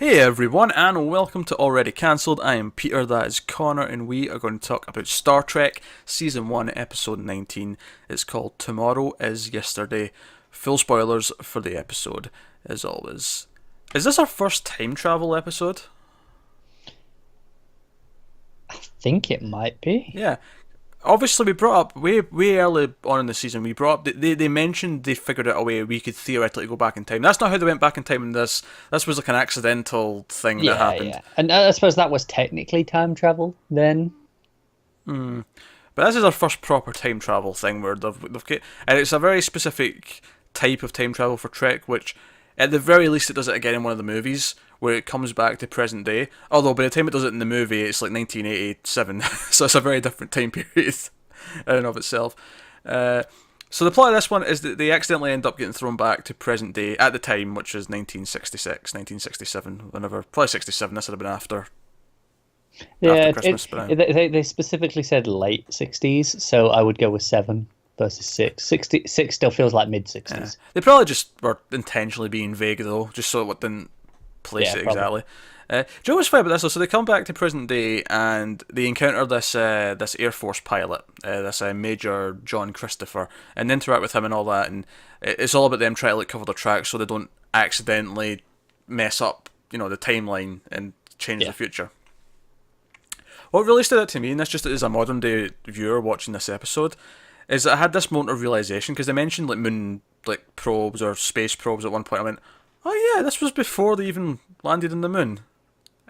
Hey everyone, and welcome to Already Cancelled. I am Peter, that is Connor, and we are going to talk about Star Trek Season 1, Episode 19. It's called Tomorrow is Yesterday. Full spoilers for the episode, as always. Is this our first time travel episode? I think it might be. Yeah. Obviously, we brought up way early on in the season. We brought up they mentioned they figured out a way we could theoretically go back in time. That's not how they went back in time in this. This was like an accidental thing that Yeah, happened. yeah. And I suppose that was technically time travel then. But this is our first proper time travel thing where and it's a very specific type of time travel for Trek, which at the very least it does it again in one of the movies where it comes back to present day. Although by the time it does it in the movie, it's like 1987, so it's a very different time period in and of itself. So the plot of this one is that they accidentally end up getting thrown back to present day at the time, which is 1966, 1967, whenever, probably 67. This would have been after Yeah, Christmas, but they specifically said late 60s, so I would go with 7 versus 6. 66 still feels like mid yeah. 60s. They probably just were intentionally being vague though, just so it didn't place Yeah, it probably. exactly. Do you know what's funny about this though? So they come back to present day and they encounter this Air Force pilot, this Major John Christopher, and interact with him and all that. And it's all about them trying to like cover their tracks so they don't accidentally mess up, the timeline and change the Yeah. future. What really stood out to me, and this just as a modern day viewer watching this episode, is that I had this moment of realization because they mentioned like moon like probes or space probes at one point. I went, oh yeah, this was before they even landed on the moon.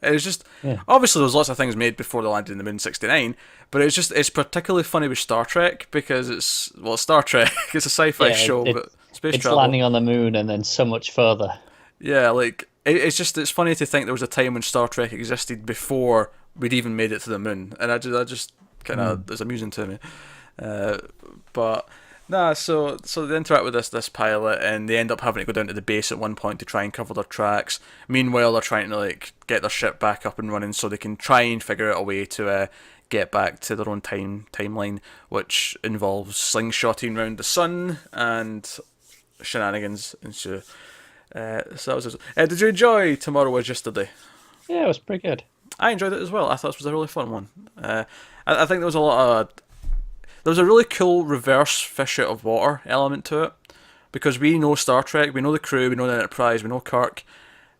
It was just Yeah. obviously there was lots of things made before they landed in the moon in '69, but it's particularly funny with Star Trek because it's Star Trek. It's a sci-fi Yeah, show, it, but space it's travel. landing on the moon and then so much further. Yeah, like it's funny to think there was a time when Star Trek existed before we'd even made it to the moon, and I just kind of it's amusing to me. Uh, but nah, so they interact with this pilot, and they end up having to go down to the base at one point to try and cover their tracks. Meanwhile, they're trying to like get their ship back up and running, so they can try and figure out a way to get back to their own timeline, which involves slingshotting around the sun and shenanigans ensue. So that was it. Did you enjoy Tomorrow Was Yesterday? Yeah, it was pretty good. I enjoyed it as well. I thought this was a really fun one. I think there was a lot of there was a really cool reverse fish out of water element to it because we know Star Trek, we know the crew, we know the Enterprise, we know Kirk,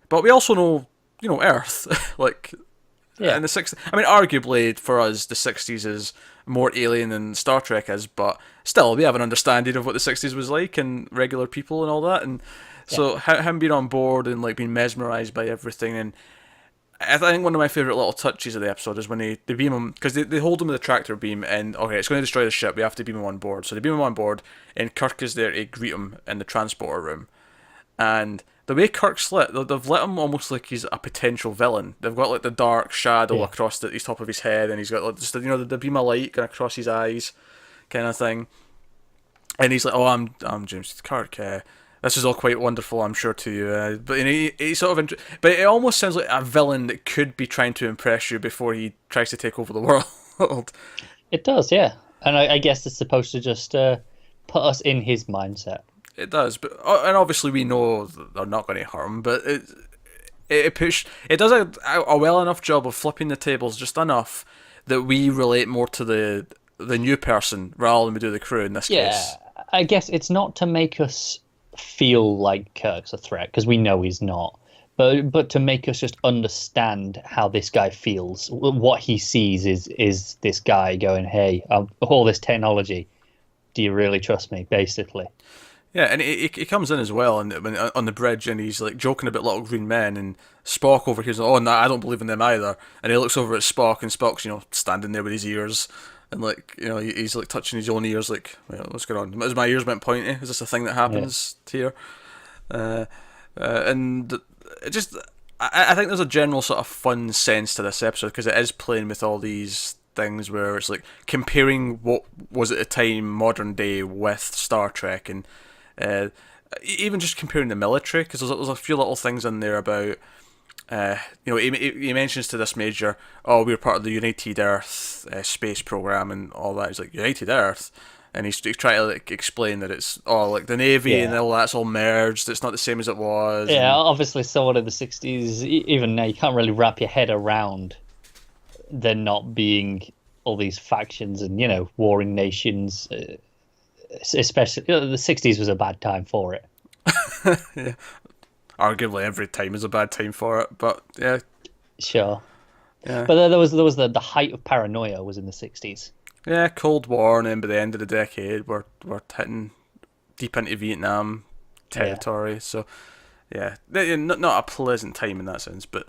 but we also know Earth. Like Yeah. in the 60s, I mean, arguably for us, the 60s is more alien than Star Trek is, but still, we have an understanding of what the 60s was like and regular people and all that. And Yeah. so, him being on board and like being mesmerized by everything. And I think one of my favorite little touches of the episode is when they beam him, because they hold him with a tractor beam, and okay, it's going to destroy the ship, we have to beam him on board. So they beam him on board, and Kirk is there to greet him in the transporter room. And the way Kirk's lit, they've lit him almost like he's a potential villain. They've got like the dark shadow Yeah. across the top of his head, and he's got like just the beam of light going across his eyes, kind of thing. And he's like, "Oh, I'm James Kirk. This is all quite wonderful, I'm sure to you." But he sort of, but it almost sounds like a villain that could be trying to impress you before he tries to take over the world. It does, yeah. And I guess it's supposed to just put us in his mindset. It does, but and obviously we know they're not going to hurt him, but it does a well enough job of flipping the tables just enough that we relate more to the new person rather than we do the crew in this Yeah, case. I guess it's not to make us feel like Kirk's a threat because we know he's not, but to make us just understand how this guy feels. What he sees is this guy going, "Hey, all this technology. Do you really trust me?" Basically. Yeah, and he comes in as well, and on the bridge, and he's like joking about little green men, and Spock over here's like, "Oh, no, I don't believe in them either." And he looks over at Spock, and Spock's standing there with his ears, and like he's like touching his own ears, like, "Well, what's going on? Is my ears meant pointy? Is this a thing that Yeah. happens here?" And it just, I think there's a general sort of fun sense to this episode because it is playing with all these things where it's like comparing what was at the time modern day with Star Trek, and uh, even just comparing the military, because there's a few little things in there about he mentions to this major, "Oh, we're part of the United Earth space program and all that." He's like, "United Earth," and he's trying to like explain that it's all like the Navy and all that's all merged. It's not the same as it was. Yeah, and... obviously, someone in the 60s, even now, you can't really wrap your head around there not being all these factions and, warring nations. Especially, the 60s was a bad time for it. Yeah. Arguably every time is a bad time for it, but yeah. Sure. Yeah. But there was the height of paranoia was in the 60s. Yeah, Cold War, and then by the end of the decade, we're hitting deep into Vietnam territory. So, yeah, not a pleasant time in that sense. But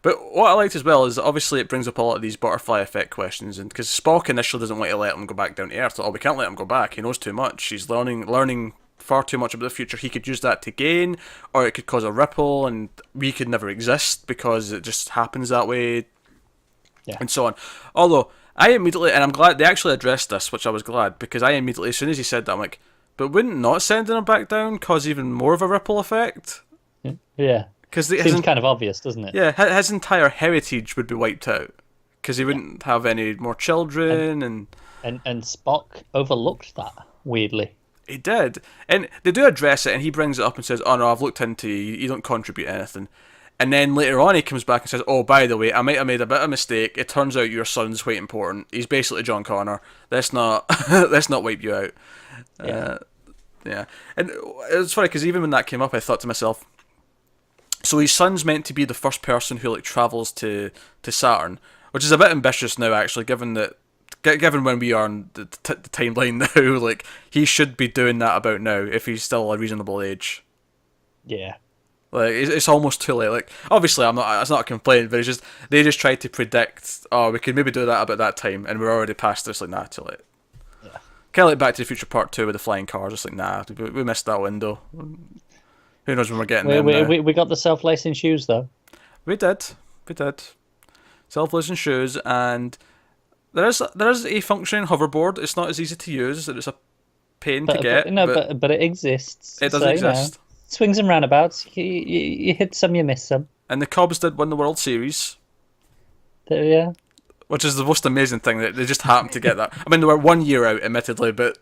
what I liked as well is obviously it brings up a lot of these butterfly effect questions, and because Spock initially doesn't want to let him go back down to Earth. Oh, we can't let him go back. He knows too much. He's learning far too much about the future. He could use that to gain, or it could cause a ripple, and we could never exist because it just happens that way, and so on. Although I immediately, and I'm glad they actually addressed this, which I was glad, because I immediately, as soon as he said that, I'm like, but wouldn't not sending him back down cause even more of a ripple effect? Yeah. Because seems kind of obvious, doesn't it? Yeah, his entire heritage would be wiped out because he wouldn't have any more children, and Spock overlooked that weirdly. He did, and they do address it, and he brings it up and says, "Oh no, I've looked into you. You don't contribute anything." And then later on, he comes back and says, "Oh, by the way, I might have made a bit of a mistake. It turns out your son's quite important. He's basically John Connor. Let's not let's not wipe you out." Yeah, and it's funny because even when that came up, I thought to myself, so his son's meant to be the first person who like travels to Saturn, which is a bit ambitious now, actually, given when we are on the timeline now. Like, he should be doing that about now if he's still a reasonable age. Yeah. Like, it's almost too late. Like, obviously, it's not a complaint, but it's just they just tried to predict. Oh, we could maybe do that about that time, and we're already past this. Like, nah, too late. Yeah. Kind of like Back to the Future Part 2 with the flying cars. It's like, nah, we missed that window. Who knows when we're getting them now. We got the self-lacing shoes, though. We did. Self-lacing shoes, and there is a functioning hoverboard. It's not as easy to use. It's a pain to get. But it exists. It does exist. Swings and roundabouts. You hit some, you miss some. And the Cubs did win the World Series. Yeah. Which is the most amazing thing, that they just happened to get that. I mean, they were 1 year out, admittedly, but...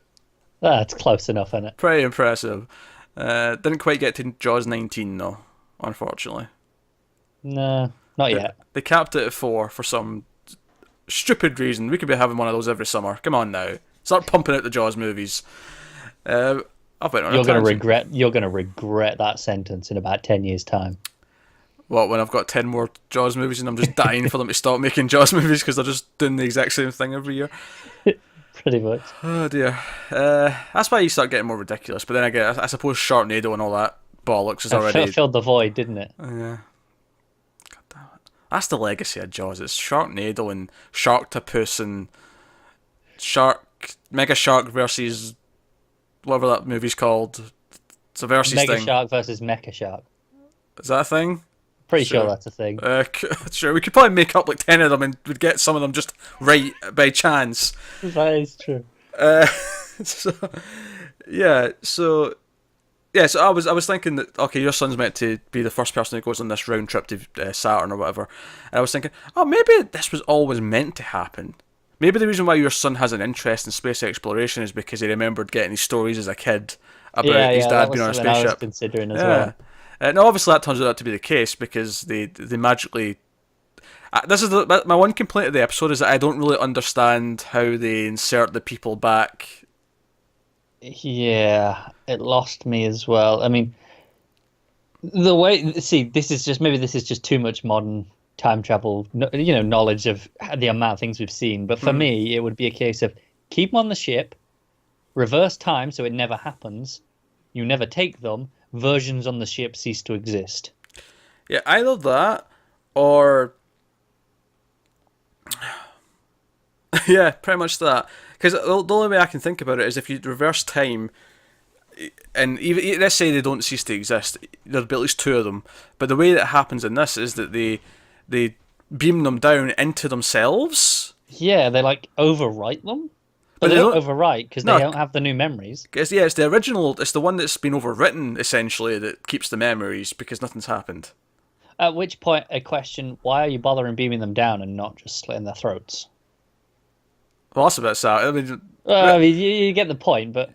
That's close enough, isn't it? Pretty impressive. Didn't quite get to Jaws 19, though, unfortunately. No, not yet. They capped it at 4 for some stupid reason. We could be having one of those every summer. Come on now. Start pumping out the Jaws movies. You're going to regret that sentence in about 10 years' time. What, when I've got 10 more Jaws movies and I'm just dying for them to stop making Jaws movies because they're just doing the exact same thing every year? Pretty much. Oh dear. That's why you start getting more ridiculous. But then again, I suppose Sharknado and all that bollocks is already... filled the void, didn't it? Yeah. God damn it. That's the legacy of Jaws. It's Sharknado and Sharktopus and Mega Shark versus whatever that movie's called. It's a versus Mega thing. Shark versus Mecha Shark. Is that a thing? Pretty sure that's a thing. Sure, we could probably make up like 10 of them and we'd get some of them just right by chance. That is true. So I was thinking that, okay, your son's meant to be the first person who goes on this round trip to Saturn or whatever, and I was thinking, oh, maybe this was always meant to happen. Maybe the reason why your son has an interest in space exploration is because he remembered getting these stories as a kid about his dad being on a spaceship. I was considering as well. Now, obviously, that turns out to be the case because they magically. This is my one complaint of the episode, is that I don't really understand how they insert the people back. Yeah, it lost me as well. I mean, the way this is just too much modern time travel, knowledge of the amount of things we've seen. But for me, it would be a case of keep them on the ship, reverse time so it never happens. You never take them. Versions on the ship cease to exist. Yeah, either that or yeah, pretty much that. Because the only way I can think about it is if you reverse time, and even let's say they don't cease to exist, there'll be at least 2 of them. But the way that happens in this is that they beam them down into themselves. Yeah, they like overwrite them. But they don't overwrite because they don't have the new memories. It's the original. It's the one that's been overwritten, essentially, that keeps the memories because nothing's happened. At which point, a question: why are you bothering beaming them down and not just slitting their throats? Well, that's a bit sad. I mean, you get the point, but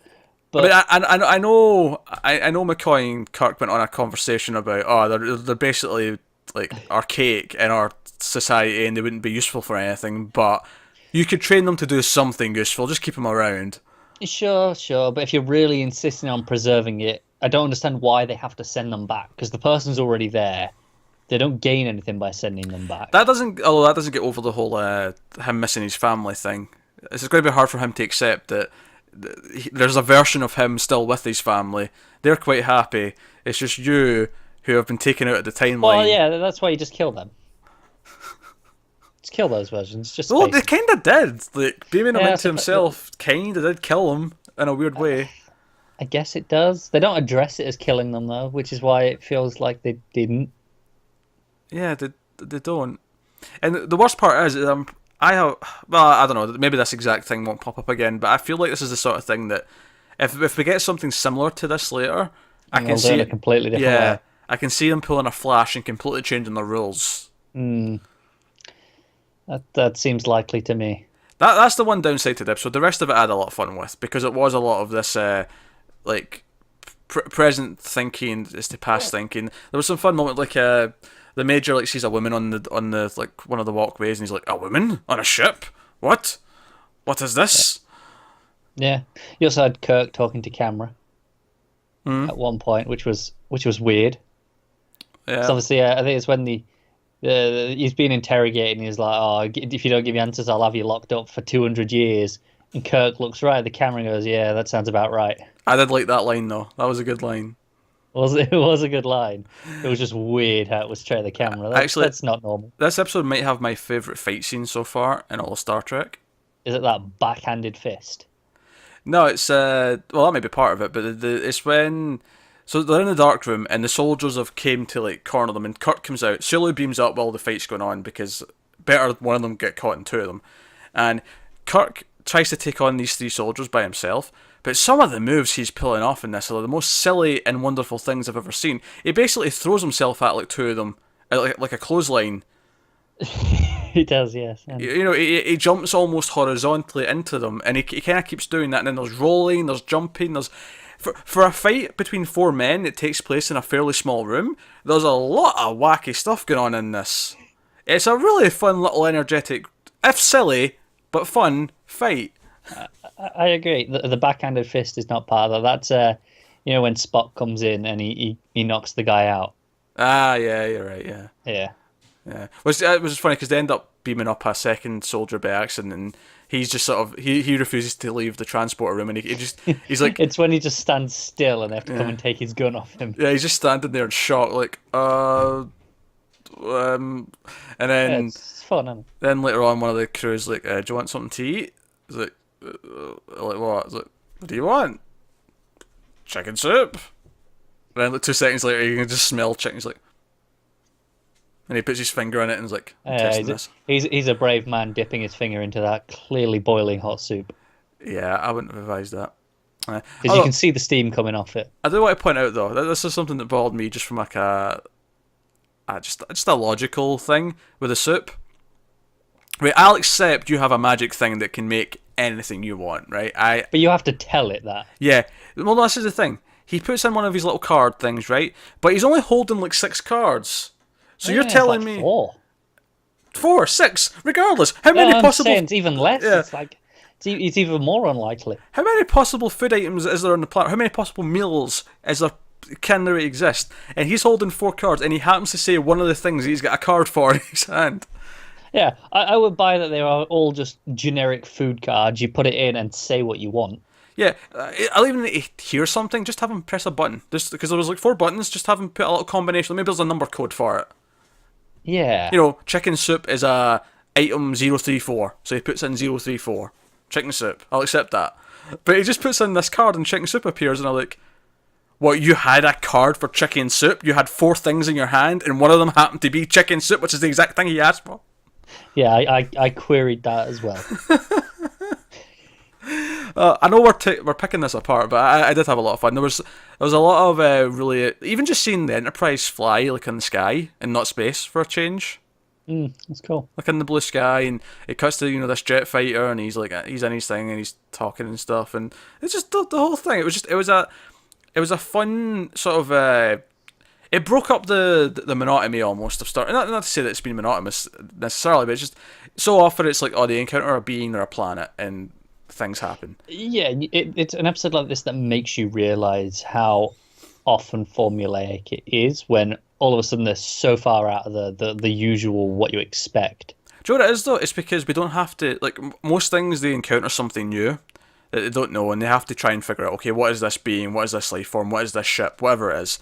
I mean, I know McCoy and Kirk went on a conversation about they're basically like archaic in our society and they wouldn't be useful for anything, but you could train them to do something useful. Just keep them around. sure, but if you're really insisting on preserving it, I don't understand why they have to send them back because the person's already there. They don't gain anything by sending them back. That doesn't get over the whole him missing his family thing. It's going to be hard for him to accept that there's a version of him still with his family. They're quite happy. It's just you who have been taken out of the timeline. Well, yeah, that's why you just kill them. Just kill those versions. Just well, they kind of did. Like beaming him Yeah, into himself, kind of did kill him in a weird way. I guess it does. They don't address it as killing them though, which is why it feels like they didn't. Yeah, they don't. And the worst part is, I don't know, maybe this exact thing won't pop up again, but I feel like this is the sort of thing that if we get something similar to this later, I can see it completely different way. I can see them pulling a Flash and completely changing the rules. That seems likely to me. That's the one downside to the episode. The rest of it I had a lot of fun with because it was a lot of this like present thinking is to past thinking. There was some fun moment like the Major like sees a woman on the like one of the walkways and he's like, a woman on a ship? What is this? Yeah. You also had Kirk talking to camera at one point, which was weird. Yeah. So obviously, I think it's when he's being interrogated and he's like, "Oh, if you don't give me answers, I'll have you locked up for 200 years." And Kirk looks right at the camera and goes, "Yeah, that sounds about right." I did like that line though. That was a good line. It was a good line. It was just weird how it was straight at the camera. That's not normal. This episode might have my favourite fight scene so far in all of Star Trek. Is it that backhanded fist? No, it's well, that may be part of it, but it's when they're in the dark room and the soldiers have came to like corner them, and Kirk comes out. Sulu beams up while the fight's going on because better one of them get caught than two of them, and Kirk tries to take on these three soldiers by himself. But some of the moves he's pulling off in this are the most silly and wonderful things I've ever seen. He basically throws himself at like two of them, like a clothesline. He does, yes. And You know, he jumps almost horizontally into them, and he kind of keeps doing that. And then there's rolling, there's jumping, there's for a fight between four men that takes place in a fairly small room. There's a lot of wacky stuff going on in this. It's a really fun little energetic, if silly but fun fight. I agree. The backhanded fist is not part of that. That's when Spock comes in and he knocks the guy out. Ah, yeah, you're right. Yeah. Yeah. It was funny because they end up beaming up a second soldier by accident, and he's just sort of he refuses to leave the transporter room, and he's like, It's when he just stands still and they have to come and take his gun off him. yeah, he's just standing there in shock, like and then It's fun, isn't it? then later on, one of the crew's like, "Do you want something to eat?" He's like, "Like what?" He's like, "What do you want?" "Chicken soup." And then like 2 seconds later, you can just smell chicken. He's like, and he puts his finger in it and is like, "I'm testing this." He's a brave man dipping his finger into that clearly boiling hot soup. Yeah, I wouldn't have advised that. Because you can see the steam coming off it. I do want to point out though that this is something that bothered me just from like just a logical thing with the soup. Right, I'll accept you have a magic thing that can make anything you want, right? But you have to tell it that. Yeah. Well, this is the thing. He puts in one of his little card things, right? But he's only holding like 6 cards. So you're telling me 4, 6, regardless. How many possible? I'm saying it's even less. Yeah. It's like it's even more unlikely. How many possible food items is there on the planet? How many possible meals can there exist? And he's holding 4 cards, and he happens to say one of the things he's got a card for in his hand. Yeah, I would buy that they are all just generic food cards. You put it in and say what you want. Yeah, I'll even hear something. Just have him press a button. Just because there was like 4 buttons. Just have him put a little combination. Maybe there's a number code for it. Yeah. You know, chicken soup is a item 034, so he puts in 034. Chicken soup. I'll accept that. But he just puts in this card and chicken soup appears, and I'm like, what, you had a card for chicken soup? You had 4 things in your hand, and one of them happened to be chicken soup, which is the exact thing he asked for? Yeah, I queried that as well. I know we're picking this apart, but I did have a lot of fun. There was a lot of really, even just seeing the Enterprise fly like in the sky and not space for a change. That's cool. like in the blue sky, and it cuts to this jet fighter, and he's like he's in his thing, and he's talking and stuff, and it's just the whole thing. It was a fun sort of. It broke up the monotony almost of starting. Not to say that it's been monotonous necessarily, but it's just so often it's like, oh, they encounter a being or a planet and things happen. Yeah, it's an episode like this that makes you realize how often formulaic it is when all of a sudden they're so far out of the usual what you expect. Do you know what it is though? It's because we don't have to like most things they encounter something new that they don't know, and they have to try and figure out, okay, what is this being, what is this life form, what is this ship, whatever it is.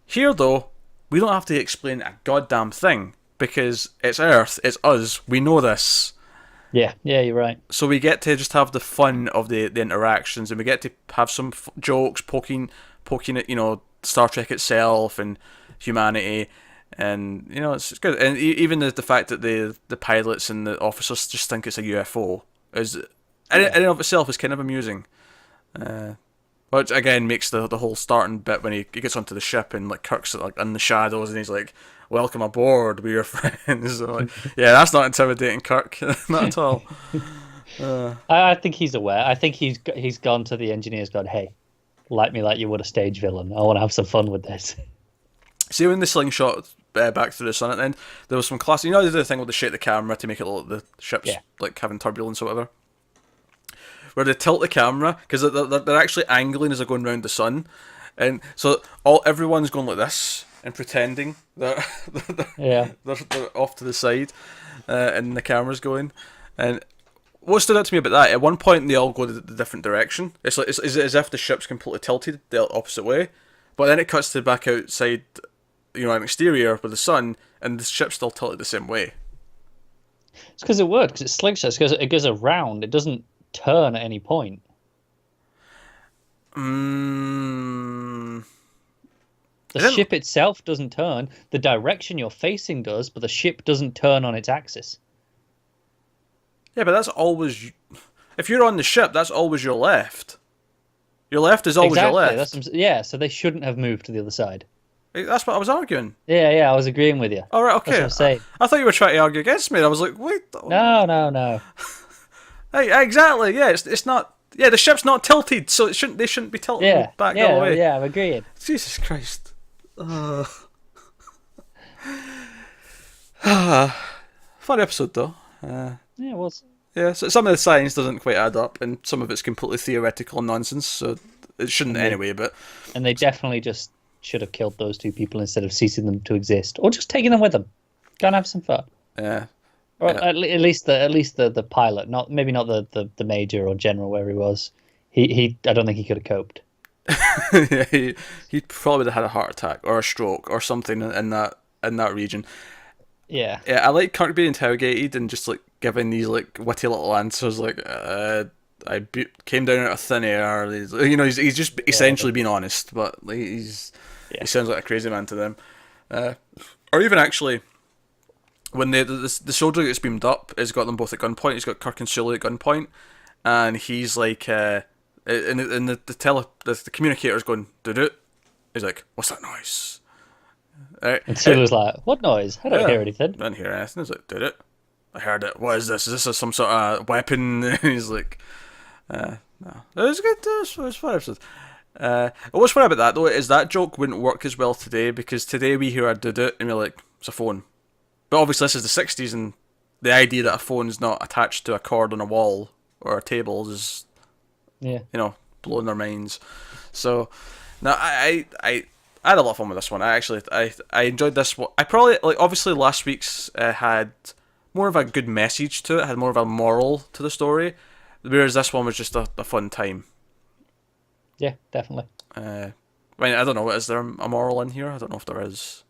Here though, we don't have to explain a goddamn thing because it's Earth, it's us, we know this. Yeah, you're right. So we get to just have the fun of the interactions, and we get to have some jokes poking at Star Trek itself and humanity, and it's good. And even the fact that the pilots and the officers just think it's a UFO is in and of itself is kind of amusing. Which again makes the whole starting bit when he gets onto the ship and like Kirk's like in the shadows and he's like, "Welcome aboard, we're your friends." So, like, yeah, that's not intimidating, Kirk, not at all. I think he's aware. I think he's gone to the engineers, gone, "Hey, like me like you would a stage villain. I want to have some fun with this." See, when the slingshot back through the sun at the end, there was some classic. They did the thing with the shake the camera to make it look like the ship's like having turbulence or whatever. Where they tilt the camera because they're actually angling as they're going around the sun, and so everyone's going like this and pretending they're off to the side, and the camera's going. And what stood out to me about that, at one point they all go the different direction. It's like it's as if the ship's completely tilted the opposite way, but then it cuts to back outside, an exterior with the sun, and the ship's still tilted the same way. It's because it works. Because it's slingshot. Because it goes around. It doesn't turn at any point. The ship itself doesn't turn. The direction you're facing does, but the ship doesn't turn on its axis. Yeah, but that's always... If you're on the ship, that's always your left. Your left is always your left. So they shouldn't have moved to the other side. That's what I was arguing. Yeah, I was agreeing with you. All right, okay. That's what I'm saying. I thought you were trying to argue against me. I was like, wait. No. Hey, exactly. Yeah, it's not. Yeah, the ship's not tilted, so they shouldn't be tilted back the other way. Yeah, I'm agreeing. Jesus Christ. Fun episode though. Yeah, it was. Yeah, so some of the science doesn't quite add up, and some of it's completely theoretical nonsense. So it shouldn't anyway. But they definitely just should have killed those two people instead of ceasing them to exist, or just taking them with them. Go and have some fun. Yeah. Or at least the pilot, maybe not the major or general where he was. I don't think he could have coped. Yeah, he probably would have had a heart attack or a stroke or something in that region. Yeah. Yeah, I like Kirk being interrogated and just like giving these like witty little answers like came down out of thin air. He's just essentially being honest, but like, he sounds like a crazy man to them. Or even actually, when the soldier gets beamed up has got them both at gunpoint. He's got Kirk and Sulu at gunpoint, and he's like, and the communicator's going, "Did it?" He's like, "What's that noise?" And Sulu's like, "What noise? I don't hear anything." I didn't hear anything. He's like, "Did it? I heard it. What is this? Is this some sort of weapon?" And he's like, "No." It was good. It was fun episode. What's funny about that though is that joke wouldn't work as well today because today we hear a "did it" and we're like, "It's a phone." But obviously this is the 60s and the idea that a phone is not attached to a cord on a wall or a table is, blowing their minds. So, no, I had a lot of fun with this one. I enjoyed this one. I probably, obviously last week's had more of a good message to it, had more of a moral to the story, whereas this one was just a fun time. Yeah, definitely. I don't know, is there a moral in here? I don't know if there is.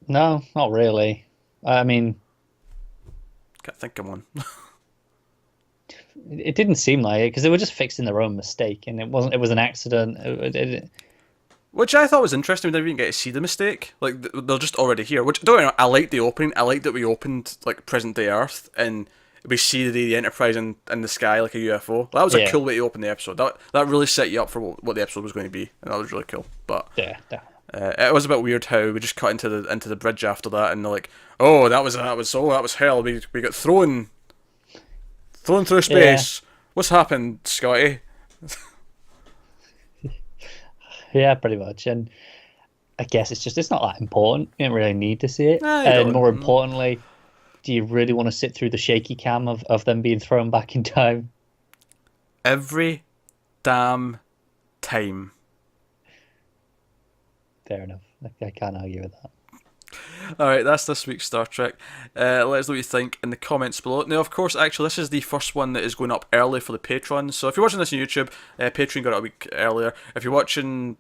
No, not really. I mean, Can't think of one. It didn't seem like it because they were just fixing their own mistake, and it wasn't. It was an accident. Which I thought was interesting. We never even get to see the mistake. Like they're just already here. Which don't get me wrong, I like the opening. I like that we opened like present day Earth and we see the Enterprise in the sky like a UFO. That was a cool way to open the episode. That really set you up for what the episode was going to be, and that was really cool. But yeah. It was a bit weird how we just cut into the bridge after that, and they're like, "Oh, that was hell. We got thrown through space. Yeah. What's happened, Scotty?" Yeah, pretty much. And I guess it's not that important. You don't really need to see it. And more importantly, do you really want to sit through the shaky cam of them being thrown back in time? Every damn time. Fair enough. I can't argue with that. Alright, that's this week's Star Trek. Let us know what you think in the comments below. Now, of course, actually, this is the first one that is going up early for the Patreon. So if you're watching this on YouTube, Patreon got it a week earlier. If you're watching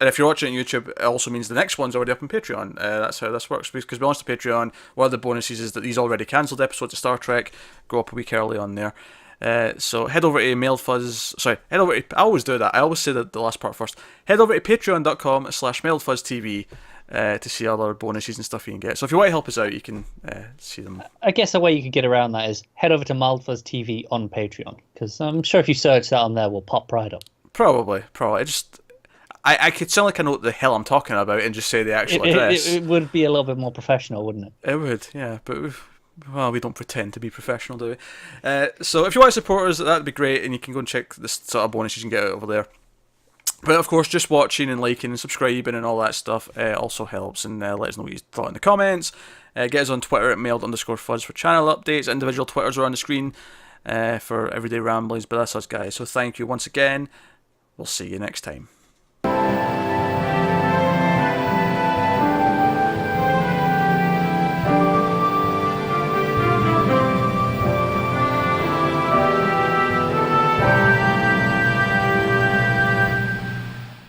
on YouTube, it also means the next one's already up on Patreon. That's how this works. Because we launched the Patreon, one of the bonuses is that these already cancelled episodes of Star Trek go up a week early on there. So head over to I always do that. I always say the last part first. Head over to patreon.com/MailedFuzzTV to see other bonuses and stuff you can get. So if you want to help us out, you can see them. I guess the way you could get around that is head over to MailedFuzzTV on Patreon, because I'm sure if you search that on there, we'll pop right up. Probably. I could sound like I know what the hell I'm talking about and just say the actual address. It would be a little bit more professional, wouldn't it? It would, yeah. But we don't pretend to be professional, do we? So if you want to support us, that'd be great, and you can go and check the sort of bonuses you can get over there. But of course, just watching and liking and subscribing and all that stuff also helps, and let us know what you thought in the comments. Get us on Twitter at mailed_fuzz for channel updates. Individual Twitters are on the screen for everyday ramblings, but that's us, guys. So thank you once again. We'll see you next time.